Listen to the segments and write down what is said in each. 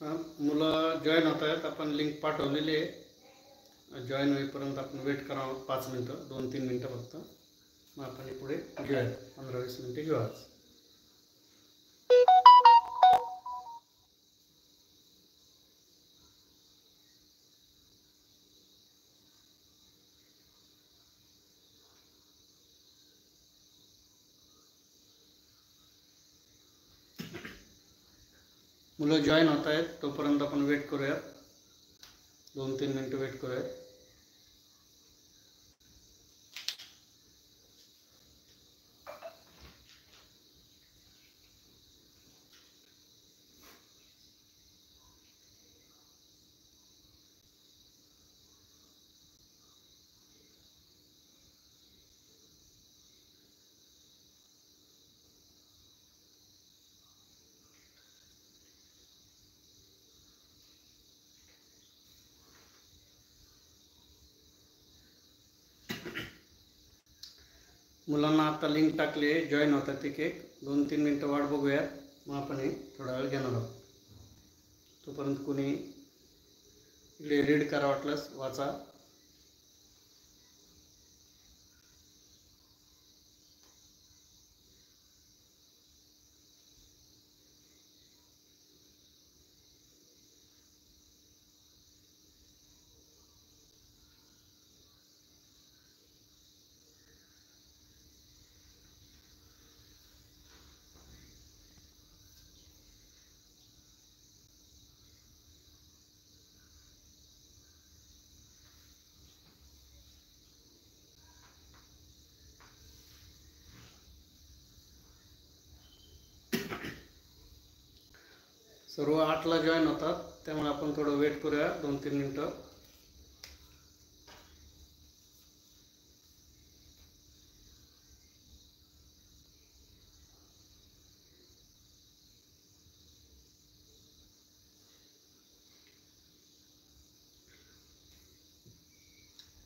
मुलं जॉईन होत आहेत. आपण लिंक पाठवलेली आहे. जॉईन होईपर्यंत आपण वेट करावं 5 मिनटं, 2-3 मिनटं फक्त. मग आपण पुढे घेऊयात. 15-20 मिनटं घेऊ आज. मुलं जॉईन होत आहेत, तोपर्यंत आपण वेट करूयात. 2-3 मिनटं वेट करूयात. मुलांना आता लिंक टाकली आहे, जॉईन होतात. एक 2-3 मिनटं वाट बघूयात. मग आपण थोडा वेळ घेणार आहोत. तोपर्यंत कोणी इकडे रीड करा, वाटलंच वाचा. सर्व 8ला जॉईन होतात, त्यामुळे आपण थोडं वेट करूया 2-3 मिनटं.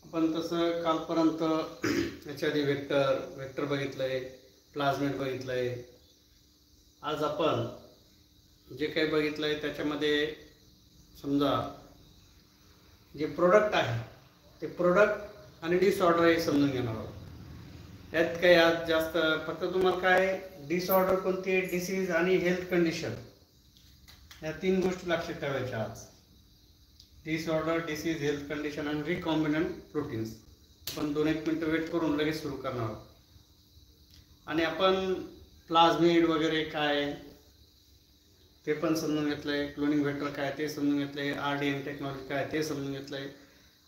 आपण तसं कालपर्यंत याच्या आधी वेक्टर बघितलंय, प्लाझमिड बघितलंय. आज आपण जे काही बघितलंय त्याच्यामध्ये समजा जे प्रोडक्ट आहे ते प्रोडक्ट आणि डिसऑर्डर हे समजून घेणार आहोत. यात काही आज जास्त फक्त तुम्हाला काय डिसऑर्डर कोणती आहे, डिसीज आणि हेल्थ कंडिशन, या 3 गोष्टी लक्षात ठेवायच्या आज. डिसऑर्डर, डिसीज, हेल्थ कंडिशन आणि रिकॉम्बिनंट प्रोटीन्स. आपण 2-1 मिनटं वेट करून लगेच सुरू करणार आहोत. आणि आपण प्लाझमिड वगैरे काय ते पण समजून घेतलंय, क्लोनिंग व्हेक्टर काय ते समजून घेतलंय, RDNA टेक्नॉलॉजी काय ते समजून घेतलंय.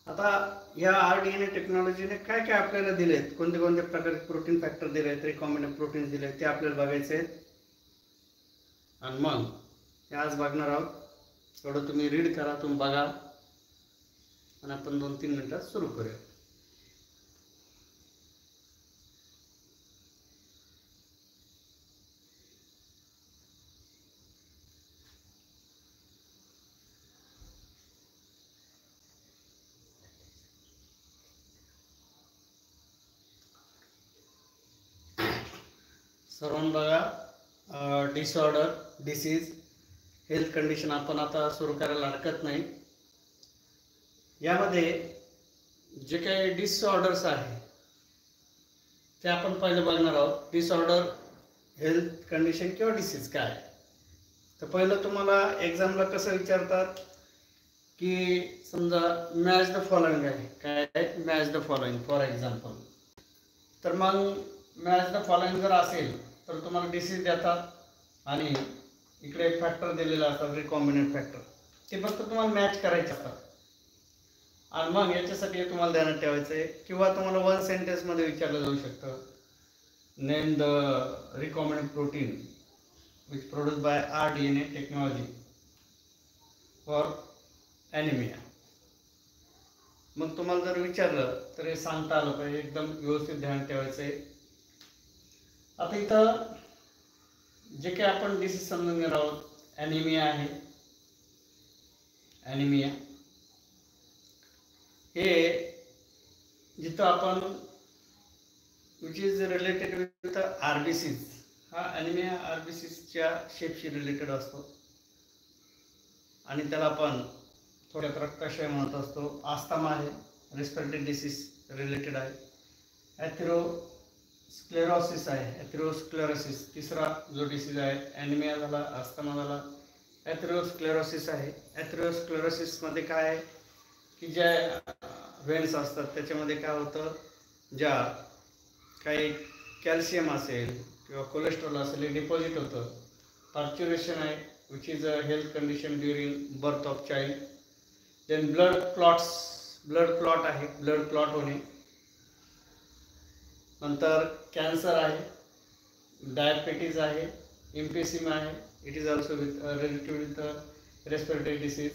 आता या RDNA टेक्नॉलॉजीने काय काय आपल्याला दिलेत, कोणते कोणते प्रकारचे प्रोटीन फॅक्टर दिले आहेत, रिकॉम्बिनंट प्रोटीन्स दिले आहेत, ते आपल्याला बघायचे आहेत. आणि मग हे आज बघणार आहोत. थोडं तुम्ही रीड करा, तुम्ही बघा, आणि आपण 2-3 मिनिटात सुरू करूया. सर्वांना बघा, डिसऑर्डर, डिसीज, हेल्थ कंडिशन आपण आता सुरू करायला हरकत नाही. यामध्ये जे काही डिसऑर्डर्स आहे ते आपण पहिलं बघणार आहोत. डिसऑर्डर, हेल्थ कंडिशन किंवा डिसीज काय. तर पहिलं तुम्हाला एक्झामला कसं विचारतात की समजा मॅच द फॉलोइंग आहे, काय match the following for example. तर मग मॅच द फॉलोइंग जर असेल तर तुम्हाला डिसीज देतात आणि इकडे एक फॅक्टर दिलेला असतात, रिकॉम्बिनंट फॅक्टर. ते फक्त तुम्हाला मॅच करायचे असतात. आणि मग याच्यासाठी तुम्हाला ध्यानात ठेवायचं आहे, किंवा तुम्हाला 1 सेंटेन्समध्ये विचारलं जाऊ शकतं, name the recombinant protein which produced by RDNA technology for anaemia. मग तुम्हाला जर विचारलं तर हे सांगता आलं पाहिजे, एकदम व्यवस्थित ध्यान ठेवायचं आहे. आता इथं जे काही आपण डिसीज समजून घेणार आहोत, ॲनिमिया आहे. ॲनिमिया हे जिथं आपण which is related with RBCs, हा ॲनिमिया RBCsच्या शेपशी रिलेटेड असतो. आणि त्याला आपण थोड्यात रक्तक्षय म्हणत असतो. आस्थमा आहे, रेस्पिरेटरी डिसीज रिलेटेड आहे. ॲथेरोस्क्लेरोसिस आहे, ॲथेरोस्क्लेरोसिस तिसरा जो डिसीज आहे. ॲनिमिया झाला, आस्थमा झाला, ॲथेरोस्क्लेरोसिस आहे. ॲथेरोस्क्लेरोसिसमध्ये काय आहे की ज्या व्हेन्स असतात त्याच्यामध्ये काय होतं, ज्या काही कॅल्शियम असेल किंवा कोलेस्ट्रॉल असेल हे डिपॉझिट होतं. पार्च्युरेशन आहे, which is a health condition during birth of child. Then blood clot आहे, ब्लड क्लॉट होणे. नंतर कॅन्सर आहे, डायबिटीज आहे, इम्पेसिमा आहे, it is also related with respiratory disease.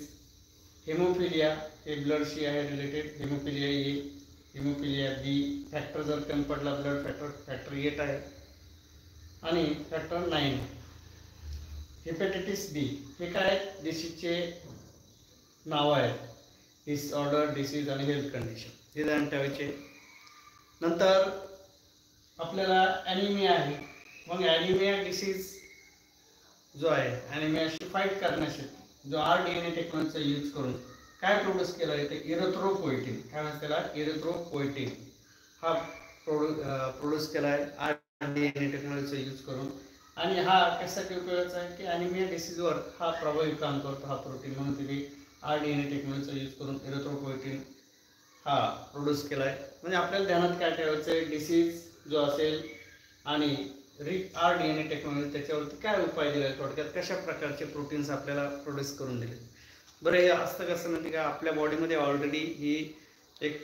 Haemophilia हे ब्लडशी आहे related. Haemophilia A, haemophilia B. Factor जर कमी पडला ब्लड फॅक्टर 8 आहे आणि फॅक्टर 9. हेपॅटायटिस बी हे काय डिसीजचे नाव आहेत, डिसऑर्डर, डिसीज आणि हेल्थ कंडिशन, हे जाणून ठेवायचे. नंतर आपल्याला ॲनिमिया आहे. मग ॲनिमिया डिसीज जो आहे, ॲनिमियाशी फाईट करण्यासाठी जो RDNA टेक्नॉलॉजीचा यूज करून काय प्रोड्यूस केला आहे, ते इरिथ्रोपोएटिन. काय म्हणतात त्याला, इरिथ्रोपोएटिन हा प्रोड्यूस केला आहे RDNA टेक्नॉलॉजीचा यूज करून. आणि हा कशासाठी उपयोगाचा आहे की ॲनिमिया डिसीजवर हा प्रभावी काम करतो हा प्रोटीन, म्हणून तिथे RDNA टेक्नॉलॉजीचा यूज करून इरिथ्रोपोएटिन हा प्रोड्यूस केला आहे. म्हणजे आपल्याला ध्यानात काय ठेवायचं आहे, डिसीज जो असेल आणि RDNA टेक्नॉलॉजी त्याच्यावरती काय उपाय दिले, थोडक्यात कशा प्रकारचे प्रोटीन्स आपल्याला प्रोड्यूस करून दिले. बरं, हे असतं कसं माहिती का, आपल्या बॉडीमध्ये ऑलरेडी ही एक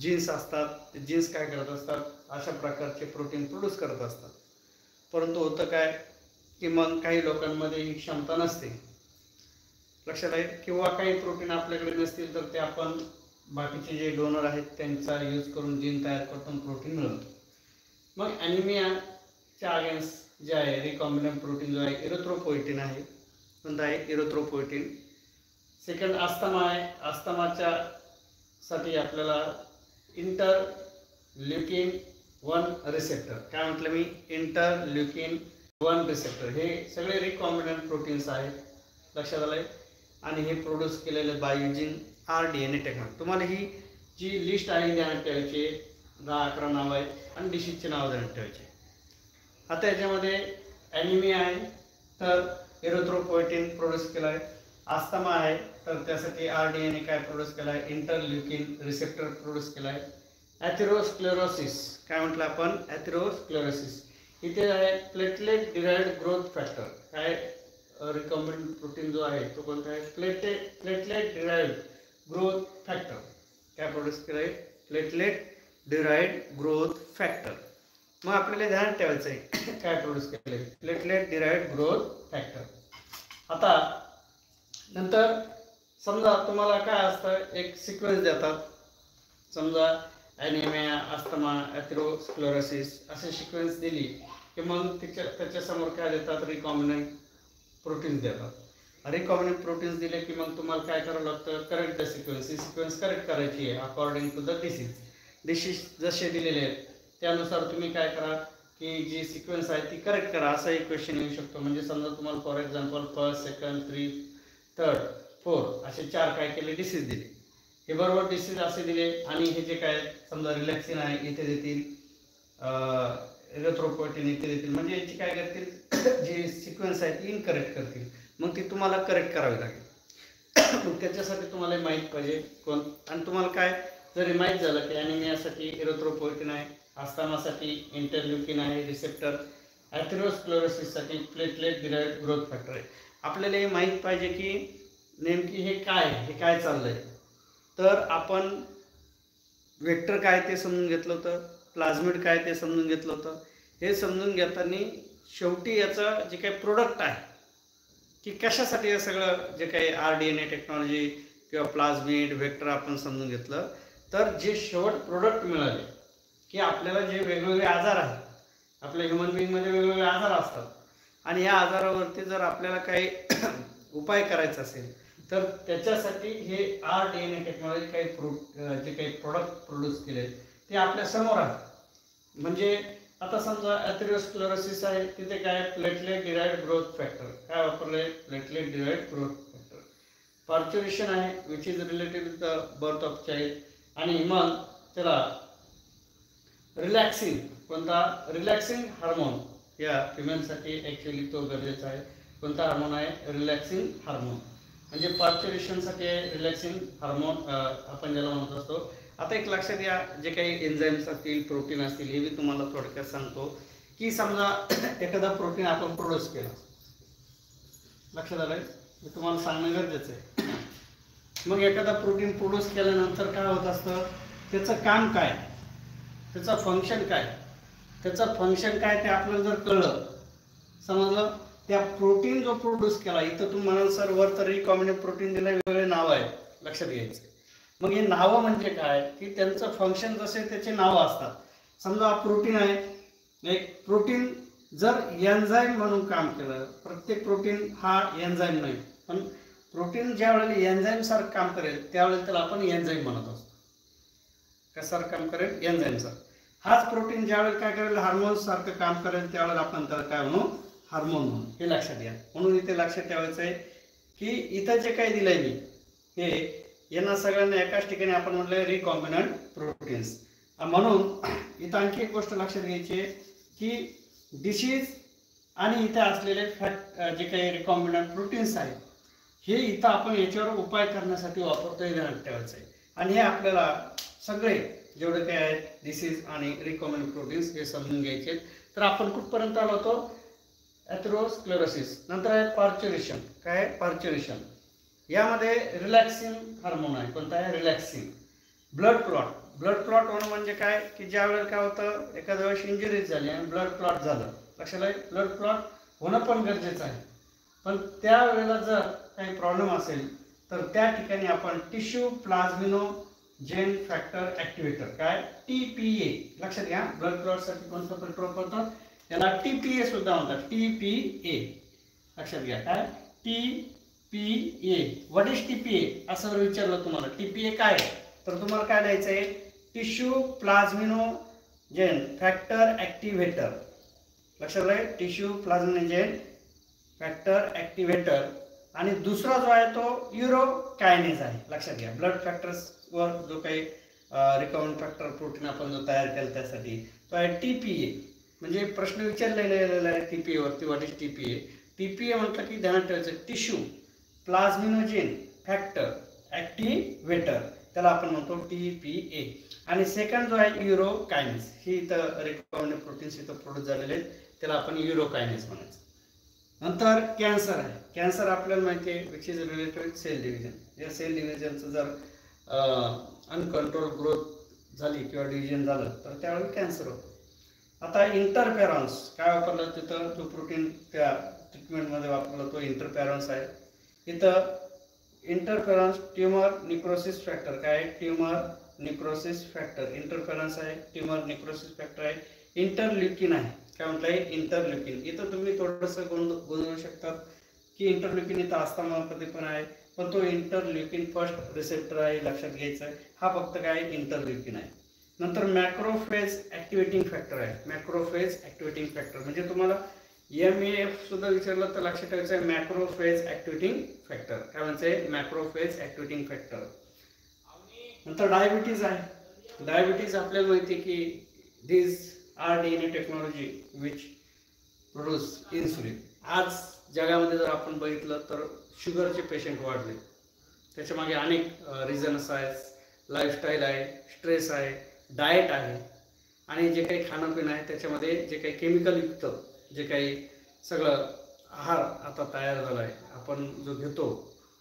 जीन्स असतात. जीन्स काय करत असतात, अशा प्रकारचे प्रोटीन प्रोड्यूस करत असतात. परंतु होतं काय की मग काही लोकांमध्ये ही क्षमता नसते, लक्षात आहे, किंवा काही प्रोटीन आपल्याकडे नसतील तर ते आपण बाकीचे जे डोनर आहेत त्यांचा यूज करून जीन तयार करतो, प्रोटीन मिळवतो. मग ॲनिमियाच्या अगेन्स्ट जे आहे रिकॉम्बिनंट प्रोटीन जो आहे इरिथ्रोपोएटिन आहे. कोणता आहे, इरिथ्रोपोएटिन. सेकंड आस्थमा आहे. आस्थमाच्या साठी आपल्याला इंटरल्युकिन 1 रिसेप्टर, काय म्हटलं मी, इंटरल्युकिन 1 रिसेप्टर, हे सगळे रिकॉम्बिनंट प्रोटीन्स आहेत, लक्षात आलंय. आणि हे प्रोड्यूस केलेले बाय युजिंग RDNA टेक्नॉलॉजी. तुम्हाला ही जी लिस्ट आहे ध्यानात ठेवायची, 10-11 नाव आहेत आणि डिसीजचे नाव ध्यानात ठेवायचे. आता याच्यामध्ये ॲनिमिया आहे तर इरिथ्रोपोएटिन प्रोड्यूस केला आहे. आस्थमा आहे तर त्यासाठी RDNA काय प्रोड्यूस केला आहे, इंटरल्युकिन रिसेप्टर प्रोड्यूस केला आहे. ॲथेरोस्क्लेरोसिस काय म्हटलं आपण, ॲथेरोस्क्लेरोसिस इथे आहे प्लेटलेट डिराइव्ड ग्रोथ फॅक्टर. काय रिकॉम्बिनंट प्रोटीन जो आहे तो कोणता आहे, प्लेटलेट डिराइव्ड ग्रोथ फॅक्टर. काय प्रोड्यूस केलं आहे, प्लेटलेट डिराइव्ड ग्रोथ फॅक्टर. मग आपल्याला ध्यानात ठेवायचं आहे काय प्रोड्यूस केलं आहे, प्लेटलेट डिराइव्ड ग्रोथ फॅक्टर. आता नंतर समजा तुम्हाला काय असतं, एक सिक्वेन्स देतात, समजा ॲनिमिया, आस्थमा, ॲथेरोस्क्लेरोसिस असे सिक्वेन्स दिली की मग त्याच्यासमोर काय देतात, रिकॉम्बिनंट प्रोटीन्स देतात. रिकॉम्बिनंट प्रोटीन्स दिले की मग तुम्हाला काय करावं लागतं, correct the sequence. He sequence correct करायची आहे अकॉर्डिंग टू द डिसीज जसे दिलेले आहेत त्यानुसार तुम्ही काय करा की जी सिक्वेन्स आहे ती करेक्ट करा, असा एक क्वेश्चन येऊ शकतो. म्हणजे समजा तुम्हाला for example 1st, 2nd, 3rd, 3rd, 4 असे 4 काय केले, डिसीज दिले. हे बरोबर डिसीज असे दिले आणि हे जे काय समजा रिलॅक्सिन आहे इथे देतील, इरिथ्रोपोएटिन इथे देतील, म्हणजे याची काय करतील, जी सिक्वेन्स आहे ती इनकरेक्ट करतील. मग ती तुम्हाला करेक्ट करावी लागेल. मग त्याच्यासाठी तुम्हाला माहीत पाहिजे कोण, आणि तुम्हाला काय जरी माहीत झालं की ॲनिमियासाठी इरिथ्रोपोएटिन आहे, आस्थमासाठी इंटरल्युकिन आहे रिसेप्टर, ॲथेरोस्क्लेरोसिससाठी प्लेटलेट डिराइव्ड ग्रोथ फॅक्टर आहे. आपल्याला हे माहीत पाहिजे की नेमकी हे काय चाललंय. तर आपण वेक्टर काय ते समजून घेतलं होतं, प्लाझमिड काय ते समजून घेतलं होतं. हे समजून घेताना शेवटी याचं जे काही प्रोडक्ट आहे की कशासाठी हे सगळं जे काही RDNA टेक्नॉलॉजी किंवा प्लाझमिड वेक्टर आपण समजून घेतलं, तर जे शेवट प्रोडक्ट मिळाले की आपल्याला जे वेगवेगळे आजार आहेत, आपल्या ह्युमन बिईंगमध्ये वेगवेगळे आजार असतात आणि या आजारावरती जर आपल्याला काही उपाय करायचा असेल तर त्याच्यासाठी हे RDNA टेक्नॉलॉजी काही जे काही प्रोडक्ट प्रोड्यूस केले ते आपल्या समोर आहे. म्हणजे आता समजा एथेरोस्क्लेरोसिस आहे, तिथे काय प्लेटलेट डिराइव्ड ग्रोथ फॅक्टर काय वापरले, प्लेटलेट डिराइव्ड ग्रोथ फॅक्टर. पार्च्युरेशन आहे which is related with the birth of child, आणि मग त्याला रिलॅक्सिंग, कोणता रिलॅक्सिंग हार्मोन या फिमेलसाठी ॲक्च्युली तो गरजेचा आहे. कोणता हार्मोन आहे, रिलॅक्सिंग हार्मोन. म्हणजे पार्च्युरेशनसाठी रिलॅक्सिंग हार्मोन आपण ज्याला म्हणत असतो. आता एक लक्षात या, जे काही एन्झाईम्स असतील, प्रोटीन असतील, हे मी तुम्हाला थोडक्यात सांगतो. की समजा एखादा प्रोटीन आपण प्रोड्यूस केला, लक्षात आलंय, हे तुम्हाला सांगणं गरजेचं आहे. मग एखादा प्रोटीन प्रोड्यूस केल्यानंतर काय होत असतं, त्याचं काम काय, त्याचं फंक्शन काय, त्याचं फंक्शन काय ते आपल्याला जर कळलं, समजलं, त्या प्रोटीन जो प्रोड्यूस केला, इथं तुम्ही म्हणाल सर वर तर रिकॉम्बिनेंट प्रोटीन दिलं, वेगवेगळे नाव आहे, लक्षात घ्यायचं. मग हे नावं म्हणजे काय, की त्यांचं फंक्शन जसे त्याचे नावं असतात. समजा प्रोटीन आहे, एक प्रोटीन जर एन्झाईम म्हणून काम केलं, प्रत्येक प्रोटीन हा एन्झाईम नाही, पण प्रोटीन ज्या वेळेला एन्झाईम सारखं काम करेल त्यावेळेला त्याला आपण एन्झाईम म्हणत असतो. कसार काम करेल, एन्झाईम सारखं. हाच प्रोटीन ज्यावेळेला काय करेल, हार्मोन्स सारखं काम करेल, त्यावेळेला आपण त्याला काय म्हणू, हार्मोन म्हणून. हे लक्षात घ्या. म्हणून इथे लक्षात ठेवायचं आहे की इथं जे काही दिलंय मी, हे यांना सगळ्यांना एकाच ठिकाणी आपण म्हटलंय रिकॉम्बिनंट प्रोटीन्स. म्हणून इथं आणखी एक गोष्ट लक्षात घ्यायची आहे की डिसीज आणि इथं असलेले फॅट जे काही रिकॉम्बिनंट प्रोटीन्स आहेत, हे इथं आपण याच्यावर उपाय करण्यासाठी वापरतोय, ध्यानात ठेवायचं आहे. आणि हे आपल्याला सगळे जेवढे काही आहेत डिसीज आणि रिकॉम्बिनंट प्रोटीन्स हे समजून घ्यायचे. तर आपण कुठपर्यंत आलो होतो, एथेरोस्क्लेरोसिस. नंतर आहे पार्च्युरेशन. काय, पार्च्युरेशन. यामध्ये रिलॅक्सिंग हार्मोन आहे, कोणता आहे, relaxing. Blood clot. Blood clot होणं म्हणजे काय, की ज्या वेळेला काय होतं, एखाद्या वेळेस इंजुरीज झाली आणि ब्लड क्लॉट झालं, लक्षात आहे, ब्लड क्लॉट होणं पण गरजेचं आहे. पण त्यावेळेला जर काही प्रॉब्लेम असेल तर त्या ठिकाणी आपण टिश्यू प्लाझ्मिनोजेन फॅक्टर ॲक्टिवेटर, काय, TPA, लक्षात घ्या. ब्लड क्लॉटसाठी कोणतं फॅक्टर वापरतात, त्याला TPA सुद्धा म्हणतात, TPA, लक्षात घ्या. काय, TPA. व्हॉट इज TPA असं विचारलं तुम्हाला, TPA काय, तर तुम्हाला काय द्यायचं आहे, टिश्यू प्लाझ्मिनोजेन फॅक्टर ॲक्टिव्हेटर, लक्षात राहील, टिश्यू प्लाझ्मिनोजेन फॅक्टर ॲक्टिव्हेटर. आणि दुसरा जो आहे तो युरोकायनेज आहे, लक्षात घ्या. ब्लड फॅक्टर्सवर जो काही रिकॉम्बिनंट फॅक्टर प्रोटीन आपण जो तयार केला त्यासाठी तो आहे TPA. म्हणजे प्रश्न विचारलेला आहे TPA वरती, व्हॉट इज TPA. TPA म्हटलं की ध्यानात ठेवायचं, टिश्यू प्लाझ्मिनोजेन फॅक्टर ॲक्टिव्हेटर, त्याला आपण म्हणतो TPA. आणि सेकंड जो आहे युरोकायनेज, ही इथं रिकॉम्बिनंट प्रोटीन्स इथं प्रोड्यूस झालेले आहेत, त्याला आपण युरोकायनेज म्हणायचं. नंतर कॅन्सर आहे. कॅन्सर आपल्याला माहिती आहे which is related with cell division. या सेल डिव्हिजनचं जर अनकंट्रोल ग्रोथ झाली किंवा डिव्हिजन झालं तर त्यावेळी कॅन्सर होतो. आता इंटरफेरॉन्स काय वापरलं, तिथं जो प्रोटीन त्या ट्रीटमेंटमध्ये वापरला तो इंटरफेरॉन्स आहे. इथं इंटरफेरॉन्स ट्यूमर निक्रोसिस फॅक्टर, काय, ट्यूमर निक्रोसिस फॅक्टर, इंटरफेरॉन्स आहे, ट्यूमर निक्रोसिस फॅक्टर आहे. इंटरल्युकिन आहे, काय म्हटलंय, इंटरल्युकिन. इथं तुम्ही थोडंसं गोंधळू शकतात की इंटरल्युकिन इथं आस्थमामध्ये पण आहे, पण तो इंटरल्युकिन फर्स्ट रिसेप्टर आहे, लक्षात घ्यायचं आहे. हा फक्त काय, इंटरल्युकिन आहे. नंतर मॅक्रोफेज ॲक्टिवेटिंग फॅक्टर आहे. मॅक्रोफेज ॲक्टिवेटिंग फॅक्टर म्हणजे तुम्हाला MAF सुद्धा विचारलं तर लक्षात ठेवायचं आहे, मॅक्रोफेज ॲक्टिवेटिंग फॅक्टर. काय म्हणते, मॅक्रोफेज ॲक्टिवेटिंग फॅक्टर. नंतर डायबिटीज आहे. डायबिटीज आपल्याला माहिती आहे की दिस DNA technology which produce insulin. आज जगामध्ये जर आपण बघितलं तर शुगरचे पेशंट वाढले, त्याच्या मागे अनेक रिझन्स आहेत. लाईफस्टाईल आहे, स्ट्रेस आहे, डाएट आहे, आणि जे काही खाणं पिणं आहे त्याच्यामध्ये जे काही केमिकलयुक्त जे काही सगळं आहार आता तयार झाला आहे आपण जो घेतो,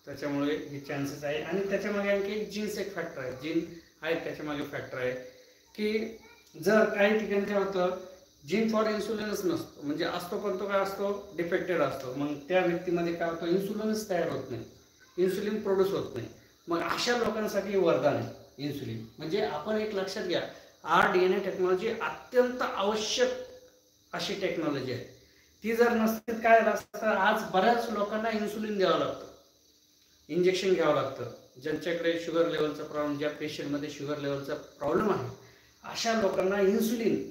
त्याच्यामुळे हे चान्सेस आहे. आणि त्याच्यामागे आणखी एक जीन्स एक फॅक्टर आहे, जीन आहे त्याच्यामागे फॅक्टर आहे की जर काही ठिकाणी काय होतं, जीन फॉर इन्सुलिनच नसतो, म्हणजे असतो पण तो काय असतो, डिफेक्टेड असतो. मग त्या व्यक्तीमध्ये काय होतं, इन्सुलिनच तयार होत नाही, इन्सुलिन प्रोड्यूस होत नाही. मग अशा लोकांसाठी वरदान आहे इन्सुलिन. म्हणजे आपण एक लक्षात घ्या, DNA टेक्नॉलॉजी अत्यंत आवश्यक अशी टेक्नॉलॉजी आहे. ती जर नसते काय झालं असतं, आज बऱ्याच लोकांना इन्सुलिन द्यावं लागतं, इंजेक्शन घ्यावं लागतं. ज्यांच्याकडे शुगर लेवलचा प्रॉब्लेम, ज्या पेशंटमध्ये शुगर लेवलचा प्रॉब्लेम आहे, अशा लोकांना इन्सुलिन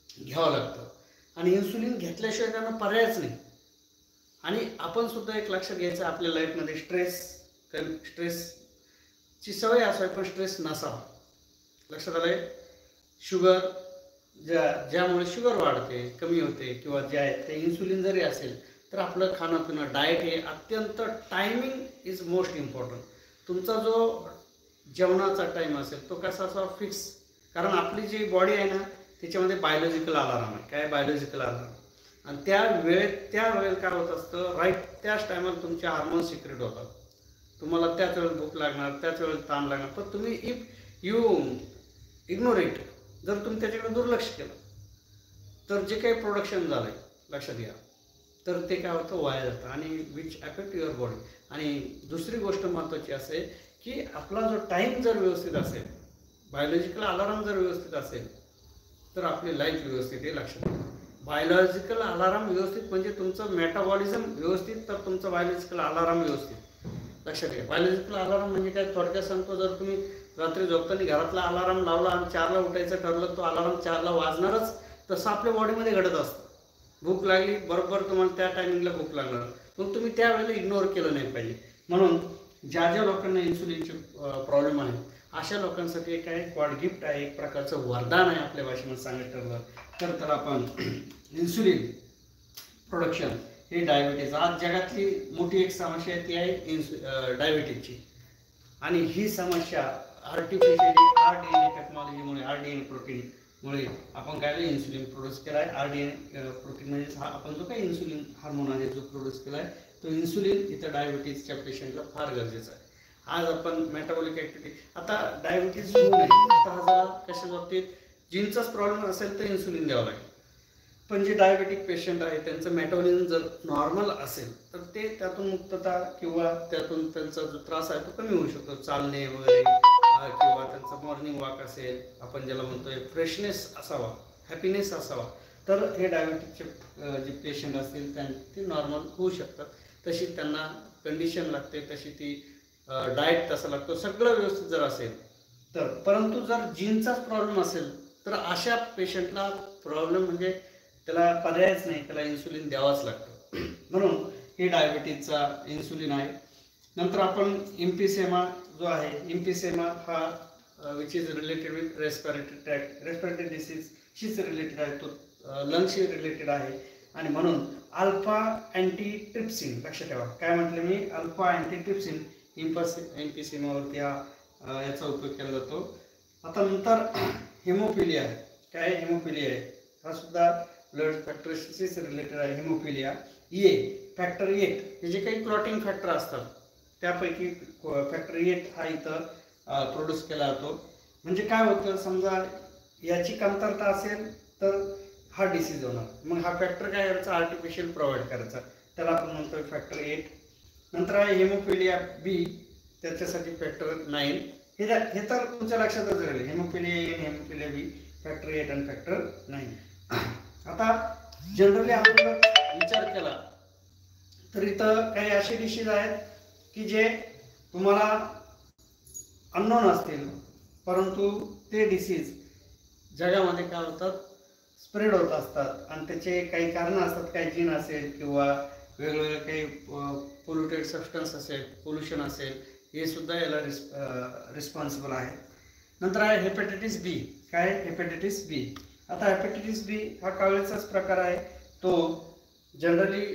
घ्यावं लागतं आणि इन्सुलिन घेतल्याशिवाय त्यांना पर्यायच नाही. आणि आपण सुद्धा एक लक्षात घ्यायचं, आपल्या लाईफमध्ये स्ट्रेसची सवय असावी पण स्ट्रेस नसावा. लक्षात आलंय? शुगर ज्यामुळे शुगर वाढते, कमी होते किंवा जे आहे ते इन्सुलिन जरी असेल तर आपलं खाणं पिणं डाएट हे अत्यंत टायमिंग इज मोस्ट इम्पॉर्टंट. तुमचा जो जेवणाचा टाईम असेल तो कसा असावा फिक्स. कारण आपली जी बॉडी आहे ना त्याच्यामध्ये बायोलॉजिकल अलार्म आहे. काय बायोलॉजिकल अलार्म? आणि त्या वेळेत काय होत असतं, राईट त्याच टायमाला तुमचे हार्मोन्स सिक्रेट होतात. तुम्हाला त्याच वेळेला भूक लागणार, त्याच वेळेला ताण लागणार. पण तुम्ही इफ यू इग्नोर इट, जर तुम्ही त्याच्याकडे दुर्लक्ष केलं तर जे काही प्रोडक्शन झालं आहे लक्षात घ्या, तर ते काय होतं, वाया जातं आणि विच अफेक्ट युअर बॉडी. आणि दुसरी गोष्ट महत्त्वाची असेल की आपला जो टाईम जर व्यवस्थित असेल, बायोलॉजिकल अलार्म जर व्यवस्थित असेल तर आपली लाईफ व्यवस्थित आहे. लक्षात घ्या, बायोलॉजिकल अलार्म व्यवस्थित म्हणजे तुमचं मेटाबॉलिझम व्यवस्थित, तर तुमचं बायोलॉजिकल अलार्म व्यवस्थित. लक्षात घ्या, बायोलॉजिकल अलार्म म्हणजे काय, थोडक्यात सांगतो, जर तुम्ही रात्री झोपताना घरातला अलार्म लावला आणि 4ला उठायचं ठरलं, तो अलार्म 4ला वाजणारच. तसं आपल्या बॉडीमध्ये घडत असतं. भूक लागली बरोबर तुम्हाला त्या टायमिंगला भूक लागणार, मग तुम्ही त्यावेळेला इग्नोर केलं नाही पाहिजे. म्हणून ज्या लोकांना इन्सुलिनचे प्रॉब्लेम आहे अशा लोकांसाठी एक आहे क्वाड गिफ्ट आहे, एक प्रकारचं वरदान आहे आपल्या भाषेमध्ये सांगायचं ठरलं तर. तर आपण इन्सुलिन प्रोडक्शन हे डायबिटीज, आज जगातली मोठी एक समस्या आहे ती आहे डायबिटीजची. आणि ही समस्या आर्टिफिशियली RDNA टेक्नॉलॉजीमुळे, RDNA प्रोटीनमुळे आपण काय इन्सुलिन प्रोड्यूस केला आहे. RDNA प्रोटीन म्हणजे हा आपण जो काही इन्सुलिन हार्मोन आहे जो प्रोड्यूस केला आहे, तो इन्सुलिन इथं डायबिटीजच्या पेशंटला फार गरजेचं आहे. आज आपण मेटाबॉलिक ॲक्टिव्हिटी, आता डायबिटीज होऊ नये तर हा कशा बाबतीत जीनचाच प्रॉब्लेम असेल तर इन्सुलिन द्यावं लागेल. पण जे डायबेटिक पेशंट आहे त्यांचं मेटाबॉलिझम जर नॉर्मल असेल तर ते त्यातून मुक्तता किंवा त्यातून त्यांचा जो त्रास आहे तो कमी होऊ शकतो. चालणे वगैरे किंवा त्यांचा मॉर्निंग वॉक असेल, आपण ज्याला म्हणतोय फ्रेशनेस असावा, हॅपीनेस असावा, तर हे डायबेटिकचे जे पेशंट असतील ते नॉर्मल होऊ शकतात. तशी त्यांना कंडिशन लागते, तशी ती डाएट तसा लागतो, सगळं व्यवस्थित जर असेल तर. परंतु जर जीनचाच प्रॉब्लेम असेल तर अशा पेशंटला प्रॉब्लेम म्हणजे त्याला पर्यायच नाही, त्याला इन्सुलिन द्यावाच लागतं. म्हणून हे डायबिटीजचा इन्सुलिन आहे. नंतर आपण एम्फिसेमा जो आहे, एम्फिसेमा हा which is related with respiratory tract, respiratory डिसीजशीच रिलेटेड आहे, तो लंग्सशी रिलेटेड आहे. आणि म्हणून अल्फा अँटीट्रिप्सिन, लक्षात ठेवा काय म्हटलं मी, अल्फा अँटीट्रिप्सिन एम्फिसेमावरती याचा उपयोग केला जातो. आता नंतर हेमोफिलिया आहे. काय हेमोफिलिया आहे, हा सुद्धा ब्लड फॅक्टरशीच रिलेटेड आहे. हेमोफिलिया फॅक्टर 8 हे जे काही क्लॉटिंग फॅक्टर असतात त्यापैकी फॅक्टर 8 हा इथं प्रोड्यूस केला जातो. म्हणजे काय होतं, समजा याची कमतरता असेल तर हा डिसीज होणार. मग हा फॅक्टर काय करायचा, आर्टिफिशियल प्रोव्हाइड करायचा, त्याला आपण म्हणतो फॅक्टर 8. नंतर आहे हेमोफिलिया बी, त्याच्यासाठी फॅक्टर 9. हे तर तुमच्या लक्षातच राहील, haemophilia A, haemophilia B, factor 8 आणि फॅक्टर 9. आता जनरली आपण विचार केला तर इथं काही असे डिसीज आहेत की जे तुम्हाला अननोन असतील, परंतु ते डिसीज जगामध्ये काय होतात, स्प्रेड होत असतात. आणि त्याचे काही कारणं असतात, काही जीन असेल किंवा वेगवेगळे काही पोल्युटेड सबस्टन्स असेल, पोल्युशन असेल, हे सुद्धा याला रिस्पॉन्सिबल आहे. नंतर आहे हेपॅटायटिस बी. काय हेपॅटायटिस बी, आता हेपॅटायटिस बी हा कावळ्याचाच प्रकार आहे. तो जनरली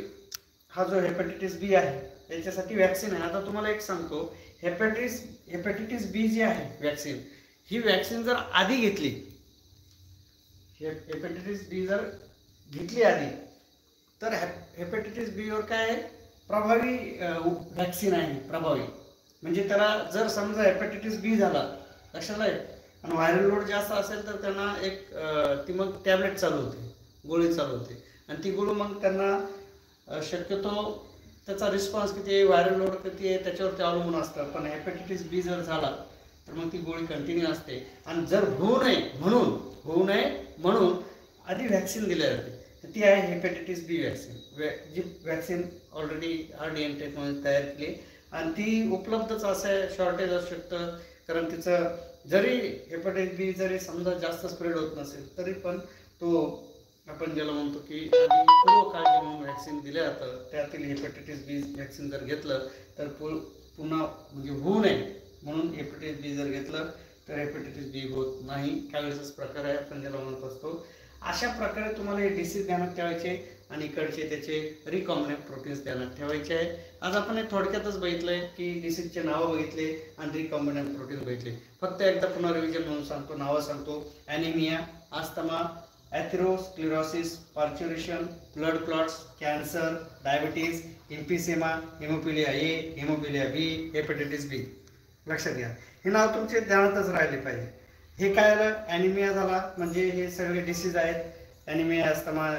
हा जो हेपॅटायटिस बी आहे याच्यासाठी वॅक्सिन आहे. आता तुम्हाला एक सांगतो, हेपॅटायटिस बी जी आहे वॅक्सिन, ही वॅक्सिन जर आधी घेतली, हेपॅटायटिस बी जर घेतली आधी, तर हेपॅटायटिस बी वर काय प्रभावी वॅक्सिन आहे, प्रभावी. म्हणजे त्याला जर समजा हेपॅटायटिस बी झाला, लक्षात आहे, आणि व्हायरल लोड जास्त असेल तर त्यांना एक ती मग टॅबलेट चालू होते, गोळी चालू होते. आणि ती गोळी मग त्यांना शक्यतो त्याचा रिस्पॉन्स किती आहे, व्हायरल लोड किती आहे त्याच्यावरती अवलंबून असतं. पण हेपॅटायटिस बी जर झाला तर मग ती गोळी कंटिन्यू असते. आणि जर होऊ नये म्हणून आधी व्हॅक्सिन दिली जाते, ती आहे हेपॅटायटिस बी वॅक्सिन. जी वॅक्सिन ऑलरेडी RDNA टेक्नॉलॉजी तयार केली आणि ती उपलब्धच असं आहे, शॉर्टेज असू शकतं. कारण तिचं जरी हेपॅटायटिस बी जरी समजा जास्त स्प्रेड होत नसेल तरी पण तो आपण ज्याला म्हणतो की आधी पूर्व काळजी म्हणून व्हॅक्सिन दिलं जातं, त्यातील हेपॅटायटिस बी व्हॅक्सिन जर घेतलं तर पुन्हा म्हणजे होऊ नये म्हणून हेपॅटायटिस बी जर घेतलं तर हेपॅटायटिस बी होत नाही. त्यावेळेसच प्रकार आहे आपण ज्याला म्हणत असतो. अशा प्रकारे तुम्हाला हे डिसीज ध्यानात ठेवायचे आणि इकडचे त्याचे रिकॉम्बिनंट प्रोटीन्स ध्यानात ठेवायचे आहे. आज आपण हे थोडक्यातच बघितलंय की डिसीजचे नावं बघितले आणि रिकॉम्बिनंट प्रोटीन बघितले. फक्त एकदा पुन्हा रिव्हिजन म्हणून सांगतो, नावं सांगतो. Anaemia, asthma, atherosclerosis, parturition, blood clots, cancer, diabetes, emphysema, haemophilia A, haemophilia B, hepatitis B. लक्षात घ्या, हे नाव तुमचे ध्यानातच राहिले पाहिजे. हे काय आलं, ॲनिमिया झाला म्हणजे हे सगळे डिसीज आहेत. Anaemia, asthma,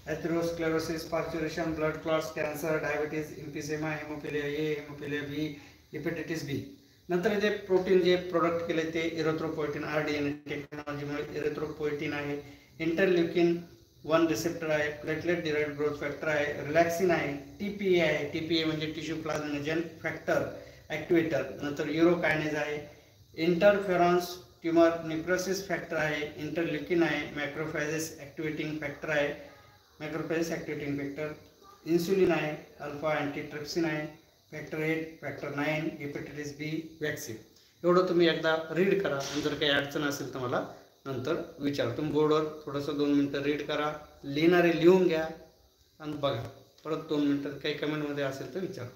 atherosclerosis, parturition, blood clots, cancer, diabetes, emphysema, haemophilia A, haemophilia B, hepatitis B. नंतर इथे प्रोटीन जे प्रोडक्ट केले ते इरेथ्रोपोएटिन, RDNA टेक्नॉलॉजीमुळे इरेथ्रोपोएटिन आहे, इंटरल्युकिन 1 रिसेप्टर आहे, प्लेटलेट डिराइव्ड ग्रोथ फॅक्टर आहे, रिलॅक्सिन आहे, TPA आहे. TPA म्हणजे टिश्यू प्लाझ्मिनोजेन फॅक्टर ॲक्टिवेटर. नंतर युरोकायनेज आहे, इंटरफेरॉन्स ट्यूमर निक्रोसिस फॅक्टर आहे, इंटरल्युकिन आहे, मॅक्रोफॅजेस ॲक्टिवेटिंग फॅक्टर आहे, मॅक्रोफॅजेस ॲक्टिवेटिंग फॅक्टर, इन्सुलिन आहे, अल्फा अँटीट्रिप्सिन आहे, फॅक्टर 8, फॅक्टर 9, हेपॅटायटिस बी वॅक्सिन. एवढं तुम्ही एकदा रीड करा आणि जर काही अडचण असेल तर मला नंतर विचारा. तुम्ही बोर्डवर थोडंसं 2 मिनटं रीड करा, लिहिणारे लिहून घ्या आणि बघा. परत 2 मिनटं काही कमेंटमध्ये असेल तर विचारा.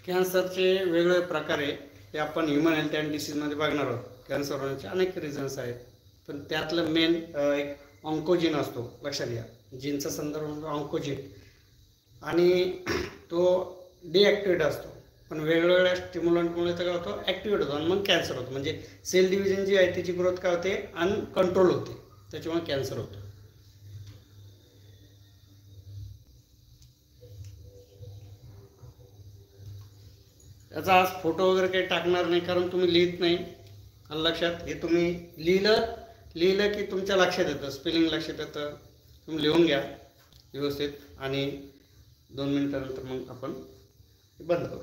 कॅन्सरचे वेगवेगळे प्रकार आहे ते आपण ह्युमन हेल्थ अँड डिसीजमध्ये बघणार आहोत. कॅन्सर होण्याचे अनेक रिझन्स आहेत, पण त्यातलं मेन एक ऑन्कोजिन असतो. लक्षात घ्या, जीनचा संदर्भ म्हणजे ऑन्कोजिन, आणि तो डिॲक्टिवेट असतो. पण वेगवेगळ्या स्टिम्युलंटमुळे तर काय होतं, ॲक्टिवेट होतो आणि मग कॅन्सर होतो. म्हणजे सेल डिव्हिजन जी आहे त्याची ग्रोथ काय होते, अनकंट्रोल होते, त्याच्यामुळे कॅन्सर होतो. त्याचा आज फोटो वगैरे काही टाकणार नाही, कारण तुम्ही लिहित नाही. लक्षात, हे तुम्ही लिहिलं की तुमच्या लक्षात येतं, स्पेलिंग लक्षात येतं. तुम्ही लिहून घ्या व्यवस्थित आणि 2 मिनिटानंतर मग आपण बंद करू.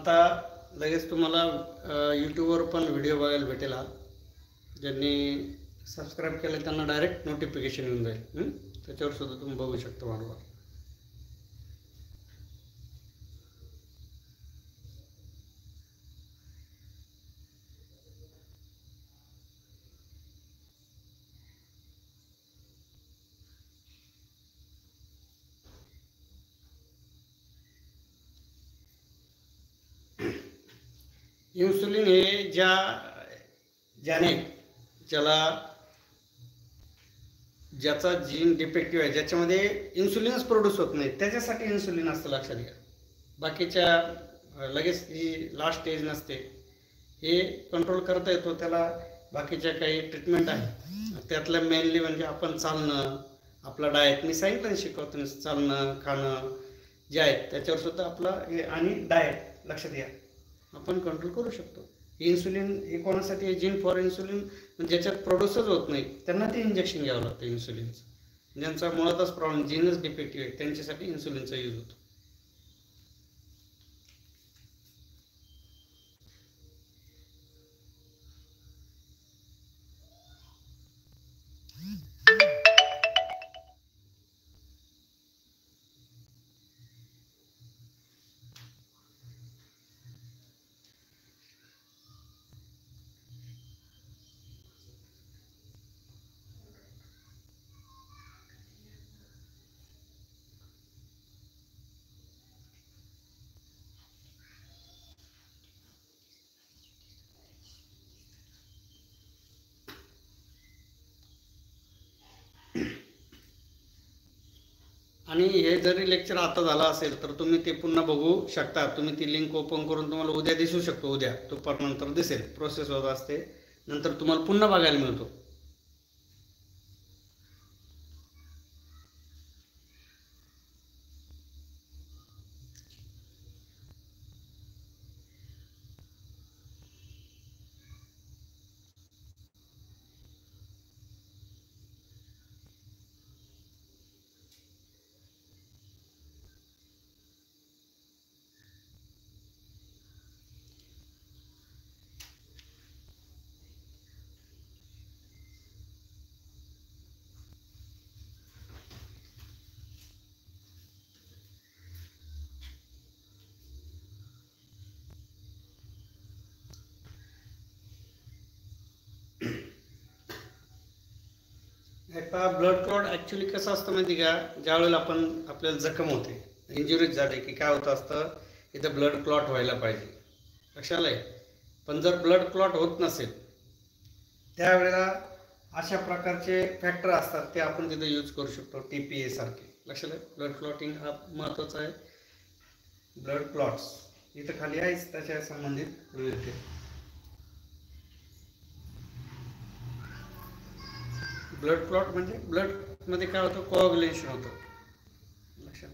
आता लगेच तुम्हाला यूट्यूबवर पण व्हिडिओ बघायला भेटेल. ज्यांनी सबस्क्राईब केलं त्यांना डायरेक्ट नोटिफिकेशन येऊन जाईल. त्याच्यावर सुद्धा तुम्ही बघू शकता वारंवार. इन्सुलिन हे ज्याचा जीन डिफेक्टिव्ह आहे, ज्याच्यामध्ये इन्सुलिनच प्रोड्यूस होत नाही, त्याच्यासाठी इन्सुलिन असतं, लक्षात घ्या. बाकीच्या लगेच ही लास्ट स्टेज नसते. हे कंट्रोल करता येतो, त्याला बाकीच्या काही ट्रीटमेंट आहे. त्यातल्या मेनली म्हणजे आपण चालणं, आपला डाएट, मी सांगितलं शिकवतो, चालणं, खाणं जे आहेत त्याच्यावर सुद्धा आपला हे, आणि डाएट लक्षात घ्या, आपण कंट्रोल करू शकतो. इन्सुलिन हे कोणासाठी आहे? जीन फॉर इन्सुलिन ज्याच्यात प्रोड्यूसच होत नाही त्यांना ते इंजेक्शन घ्यावं लागतं इन्सुलिनचं. ज्यांचा मुळातच प्रॉब्लेम, जीनच डिफेक्टिव्ह आहे, त्यांच्यासाठी इन्सुलिनचा यूज होतो. आणि हे जरी लेक्चर आता झालं असेल तर तुम्ही ते पुन्हा बघू शकता. तुम्ही ती लिंक ओपन करून तुम्हाला उद्या दिसू शकतो. उद्या दुपारनंतर दिसेल, प्रोसेस होत असते, नंतर तुम्हाला पुन्हा बघायला मिळतो. आता ब्लड क्लॉट ॲक्च्युली कसं असतं माहिती का? ज्यावेळेला आपल्याला जखम होते, इंजुरीज झाली की काय होतं असतं, इथं ब्लड क्लॉट व्हायला पाहिजे, लक्षात आहे. पण जर ब्लड क्लॉट होत नसेल त्यावेळेला अशा प्रकारचे फॅक्टर असतात, ते आपण तिथे यूज करू शकतो, TPA सारखे. लक्षात आहे, ब्लड क्लॉटिंग हा महत्त्वाचा आहे. ब्लड क्लॉट्स इथं खाली आहेच त्याच्या संबंधित रिलेटेड. ब्लड क्लॉट म्हणजे ब्लडमध्ये काय होतं, कोऑग्युलेशन होतं, लक्षात.